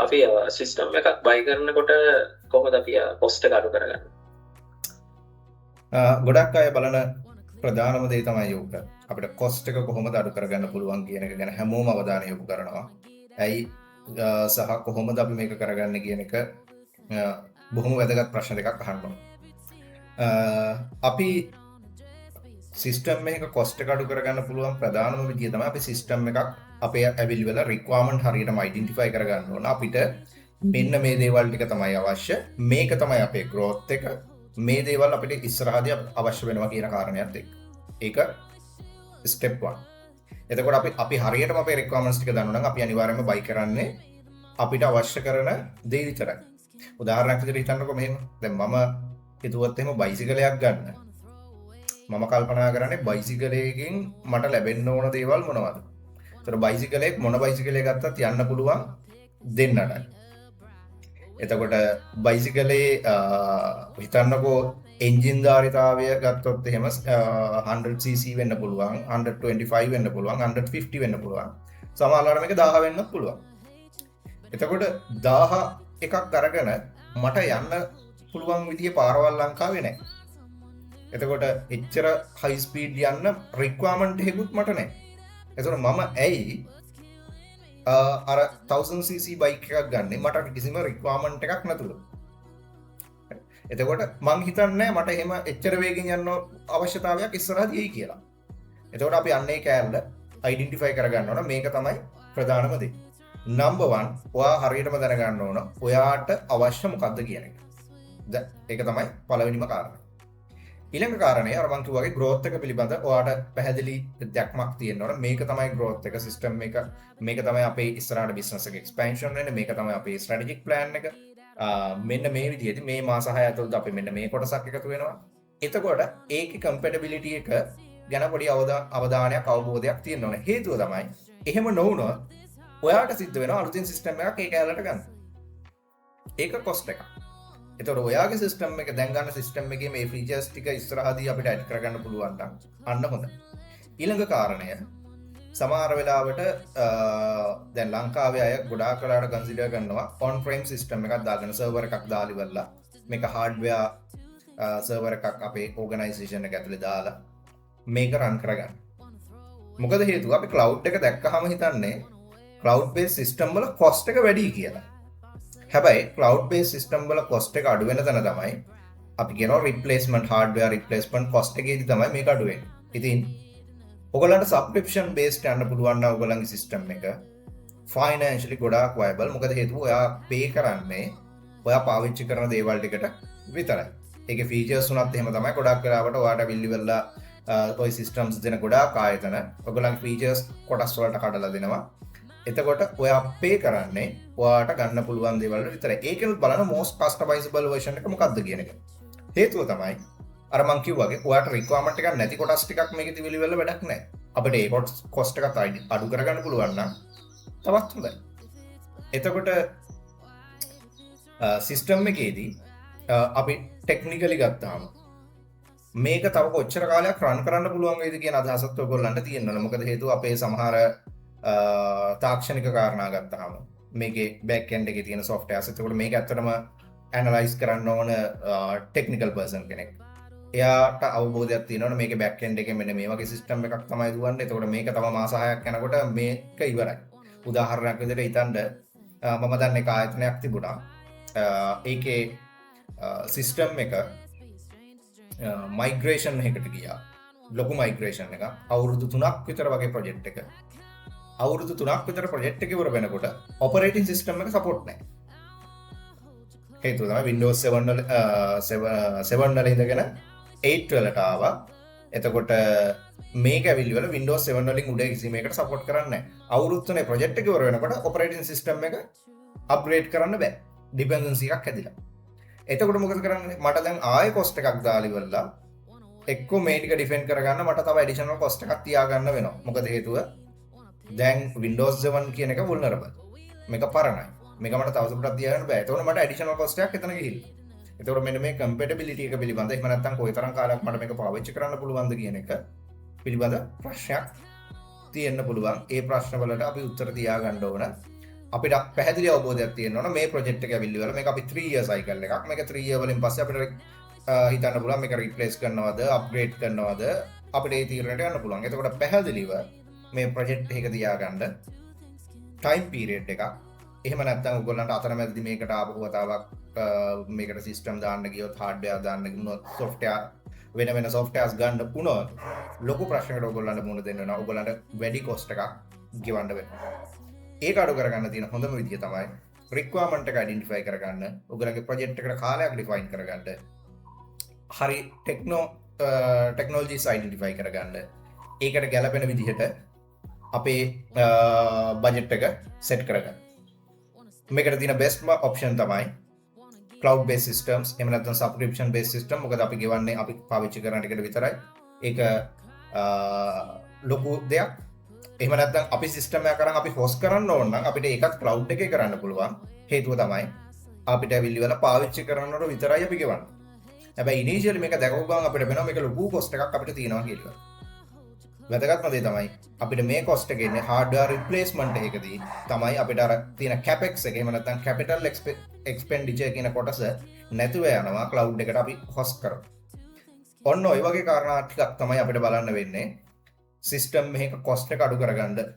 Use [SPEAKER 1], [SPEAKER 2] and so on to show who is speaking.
[SPEAKER 1] අපි සිස්ටම් එකක් බයි කරනකොට කොහොමද අපි කොස්ට් එක අඩු කරගන්නේ?
[SPEAKER 2] ගොඩක් අය බලන ප්‍රධානම දේ තමයි යෝක. අපිට කොස්ට් එක කොහොමද අඩු කරගන්න පුළුවන් කියන එක ගැන හැමෝම අවධානය යොමු කරනවා. ඇයි සහ කොහොමද අපි මේක කරගන්නේ කියන එක බොහොම වැදගත් ප්‍රශ්න දෙකක් අහනවා. අපි සිස්ටම් එක කොස්ට් එක අඩු කරගන්න පුළුවන් ප්‍රධානම විදිය තමයි අපි සිස්ටම් එකක් අපේ ඇවිල්වල රික්වයර්මන්ට් හරියටම අයිඩෙන්ටිෆයි කරගන්න ඕන. අපිට මෙන්න මේ දේවල් ටික තමයි අවශ්‍ය. මේක තමයි අපේ growth එක. මේ දේවල් අපිට ඉස්සරහදී අවශ්‍ය වෙනවා කියන කාරණයක් එක්ක. ඒක step 1. එතකොට අපි හරියටම අපේ requirements ටික දන්නවා නම් අපි අනිවාර්යයෙන්ම buy කරන්නේ අපිට අවශ්‍ය කරන දේ විතරයි. උදාහරණයක් විදිහට හිතන්නකෝ මෙහෙම. දැන් මම හිතුවත් එහෙම බයිසිකලයක් ගන්න. මම කල්පනා කරන්නේ බයිසිකලයකින් මට ලැබෙන්න ඕන දේවල් මොනවද? ඒතර බයිසිකලයක් මොන බයිසිකලයක් ගත්තත් යන්න පුළුවන් දෙන්නටයි. එතකොට බයිසිකලේ හිතන්නකෝ එන්ජින් ධාරිතාවය ගත්තොත් එහෙම 100cc වෙන්න පුළුවන්, 125 වෙන්න පුළුවන්, 150 වෙන්න පුළුවන්. සමහරවිට මේක 1000 වෙන්නත් පුළුවන්. එතකොට 1000 එකක් අරගෙන මට යන්න පුළුවන් විදිහේ පාරවල් ලංකාවේ නැහැ. එතකොට එච්චර හයි ස්පීඩ් යන්න රික්වයර්මන්ට් එකකුත් මට නැහැ. එතකොට මම ඇයි අර 1000cc බයික් එකක් ගන්නෙ මට කිසිම රික්වයර්මන්ට් එකක් නැතුව. එතකොට මං හිතන්නේ මට එහෙම එච්චර වේගෙන් යන්න අවශ්‍යතාවයක් ඉස්සරහදී එයි කියලා. එතකොට අපි අන්නේ කෑල්ල අයිඩෙන්ටිෆයි කරගන්න ඕන. මේක තමයි ප්‍රධානම දේ. නම්බර් 1 ඔයා හරියටම දැනගන්න ඕන ඔයාට අවශ්‍ය මොකක්ද කියන එක. ඒක තමයි පළවෙනිම කාරණය. ඊළඟ කාරණය අර මං කිව්වාගේ growth එක පිළිබඳ ඔයාට පැහැදිලි දැක්මක් තියෙන්න ඕන. මේක තමයි growth එක සිස්ටම් එක. මේක තමයි අපේ ඉස්සරහට business එක expansion වෙන්නේ. මේක තමයි අපේ strategic plan එක. මෙන්න මේ විදිහට මේ මාස 6 ඇතුළත අපි මෙන්න මේ කොටසක් එකතු වෙනවා. එතකොට ඒකේ compatibility එක ගැන පොඩි අවධානයක් අවබෝධයක් තියෙන්න ඕන. හේතුව තමයි එහෙම නොවුනොත් ඔයාට සිද්ධ වෙනවා අලුතින් සිස්ටම් එකක් ඒක ඇලට ගන්න. ඒක cost එකක්. එතකොට ඔයාගේ සිස්ටම් එක දැන් ගන්න සිස්ටම් එකේ මේ ෆීචර්ස් ටික ඉස්සරහදී අපිට ඇඩ් කරගන්න පුළුවන් නම් අන්න හොඳයි. ඊළඟ කාරණය සමහර වෙලාවට දැන් ලංකාවේ අය ගොඩාක් වෙලාවට කන්සිඩර් කරනවා on frame සිස්ටම් එකක් දාගෙන සර්වර් එකක් දාලා ඉවරලා මේක hardware සර්වර් එකක් අපේ ඕගනයිසේෂන් එක ඇතුලේ දාලා මේක රන් කරගන්න. මොකද හේතුව අපි cloud එක දැක්කහම හිතන්නේ cloud based system වල cost එක වැඩි කියලා. හැබැයි cloud based system වල cost එක අඩු වෙන තැන තමයි අපි කියනවා replacement hardware replacement cost එකේදී තමයි මේක අඩු වෙන්නේ. ඉතින් ඔයගලන්ට subscription based යන්න පුළුවන් නම් ඔයගලන්ගේ system එක financially ගොඩාක් viable. මොකද හේතුව ඔයා pay කරන්නේ ඔයා පාවිච්චි කරන දේවල් ටිකට විතරයි. ඒකේ features උනත් එහෙම තමයි. ගොඩාක් වෙලාවට ඔයාට විල්ලි වෙලා ඔය systems දෙන ගොඩාක් ආයතන ඔයගලන්ගේ features කොටස් වලට කඩලා දෙනවා. එතකොට ඔයා pay කරන්නේ ඔයාට ගන්න පුළුවන් දේවල් විතරයි. ඒකෙනුත් බලන most customizable version එක මොකක්ද කියන එක. හේතුව තමයි අර මං කිව්වාගේ ඔයාට රික්වයර්මන්ට් එකක් නැති කොටස් ටිකක් මේකේ තිබිලි වෙල වැඩක් නැහැ. අපිට ඒ කොස්ට් එකත් අඩු කරගන්න පුළුවන් නම් තවත් හොඳයි. එතකොට සිස්ටම් එකේදී අපි ටෙක්නිකලි ගත්තාම මේක තව කොච්චර කාලයක් රන් කරන්න පුළුවන් වේද කියන අදහසත් ඔයගොල්ලන්ට තියෙනවා. මොකද හේතුව අපේ සමහර තාක්ෂණික කාරණා ගත්තාම මේකේ බෑක් එන්ඩ් එකේ තියෙන softwares එතකොට මේක ඇත්තටම ඇනලයිස් කරන්න ඕන ටෙක්නිකල් පර්සන් කෙනෙක්. එයාට අවබෝධයක් තියෙනවනේ මේකේ බෑක් එන්ඩ් එකේ මෙන්න මේ වගේ සිස්ටම් එකක් තමයි දුවන්නේ. එතකොට මේක තව මාස 6ක් යනකොට මේක ඉවරයි. උදාහරණයක් විදිහට හිතන්න මම දැන් එක ආයතනයක් තිබුණා. ඒකේ සිස්ටම් එක මයිග්‍රේෂන් එකකට ගියා. ලොකු මයිග්‍රේෂන් එකක්. අවුරුදු 3ක් විතර වගේ ප්‍රොජෙක්ට් එක. අවුරුදු 3ක් විතර ප්‍රොජෙක්ට් එක ඉවර වෙනකොට ඔපරේටින් සිස්ටම් එක සපෝට් නැහැ. හේතුව තමයි Windows 7 වල ඉඳගෙන 8 වලට ආවා. එතකොට මේක ඇවිල්ලි වල Windows 7 වලින් උඩ කිසිම එකකට සපෝට් කරන්නේ නැහැ. අවුරුදු 3 ප්‍රොජෙක්ට් එක ඉවර වෙනකොට ඔපරේටින් සිස්ටම් එක අප්ග්‍රේඩ් කරන්න බෑ. ඩිපෙන්ඩන්සි එකක් හැදිලා. එතකොට මොකද කරන්නේ? මට දැන් ආයෙ කොස්ට් එකක් දාලා ඉවරලා එක්ක මේ ටික ඩිෆෙන්ඩ් කරගන්න මට තව ඇඩිෂනල් කොස්ට් එකක් තියාගන්න වෙනවා. මොකද හේතුව දැන් Windows 7 කියන එක vulnerable. මේක පරණයි. මේක මට තවදුරටත් තියාගන්න බෑ. ඒතකොට මට ඇඩිෂනල් කොස්ට් එකක් එතන ගිහිල්ලා. ඒතකොට මෙන්න මේ compatibility එක පිළිබඳ එහෙම නැත්නම් කොයිතරම් කාලයක් මට මේක පාවිච්චි කරන්න පුළුවන්ද කියන එක පිළිබඳ ප්‍රශ්නයක් තියෙන්න පුළුවන්. ඒ ප්‍රශ්න වලට අපි උත්තර තියාගන්න ඕන. අපිට පැහැදිලි අවබෝධයක් තියෙනවා මේ ප්‍රොජෙක්ට් එක ඇවිල්ලි වල මේක අපි 3 year cycle එකක්. මේක 3 year වලින් පස්සේ අපිට හිතන්න පුළුවන් මේක රිප්ලේස් කරනවද, අප්ග්‍රේඩ් කරනවද අපිට ඒ තීරණයට යන්න පුළුවන්. එතකොට පැහැදිලිව මේ ප්‍රොජෙක්ට් එක තියාගන්න ටයිම් පීරියඩ් එකක්. එහෙම නැත්නම් ඔයගොල්ලන්ට අතරමැදි මේකට ආපහු වතාවක් මේකට සිස්ටම් දාන්න ගියොත්, හાર્ඩ්වෙයාර් දාන්න ගියොත්, සොෆ්ට්වෙයාර් වෙන සොෆ්ට්වෙයාර්ස් ගන්න වුණොත් ලොකු ප්‍රශ්නයකට ඔයගොල්ලන්ට මුහුණ දෙන්න වෙනවා. ඔයගොල්ලන්ට වැඩි කොස්ට් එකක් ගෙවන්න වෙනවා. ඒක අඩු කරගන්න තියෙන හොඳම විදිය තමයි රික්වයර්මන්ට් එක අයිඩෙන්ටිෆයි කරගන්න. ඔයගොල්ලන්ගේ ප්‍රොජෙක්ට් එකට කාලයක් ඩිෆයින් කරගන්න. හරි ටෙක්නොලොජිස් අයිඩෙන්ටිෆයි කරගන්න. ඒකට ගැලපෙන විදිහට අපේ බජට් එක සෙට් කරගන්න. මේකට තියෙන බෙස්ට්ම ඔප්ෂන් තමයි cloud based systems. එහෙම නැත්නම් subscription based system. මොකද අපි ගෙවන්නේ අපි පාවිච්චි කරන ටිකට විතරයි. ඒක ලොකු දෙයක්. එහෙම නැත්නම් අපි සිස්ටම් එකක් කරන් අපි හොස්ට් කරන්න ඕන නම් අපිට ඒකත් cloud එකේ කරන්න පුළුවන්. හේතුව තමයි අපිට ඇවිල්ලි වල පාවිච්චි කරනකොට විතරයි අපි ගෙවන්නේ. හැබැයි ඉනිෂියලි මේක දැකපු ගමන් අපිට වෙනවා මේක ලොකු කොස්ට් එකක් අපිට තියෙනවා කියලා. වැදගත්ම දේ තමයි අපිට මේ කොස්ට් එක එන්නේ හાર્ඩ්වෙයාර් රිප්ලේස්මන්ට් එකකදී තමයි අපිට අර තියෙන කැපෙක්ස් එක එහෙම නැත්නම් කැපිටල් එක්ස්පෙන්ඩිචර් කියන කොටස නැතුව යනවා cloud එකට අපි හොස්ට් කරමු. ඔන්න ඔය වගේ කාරණා ටිකක් තමයි අපිට බලන්න වෙන්නේ. සිස්ටම් මේක කොස්ට් එක අඩු කරගන්න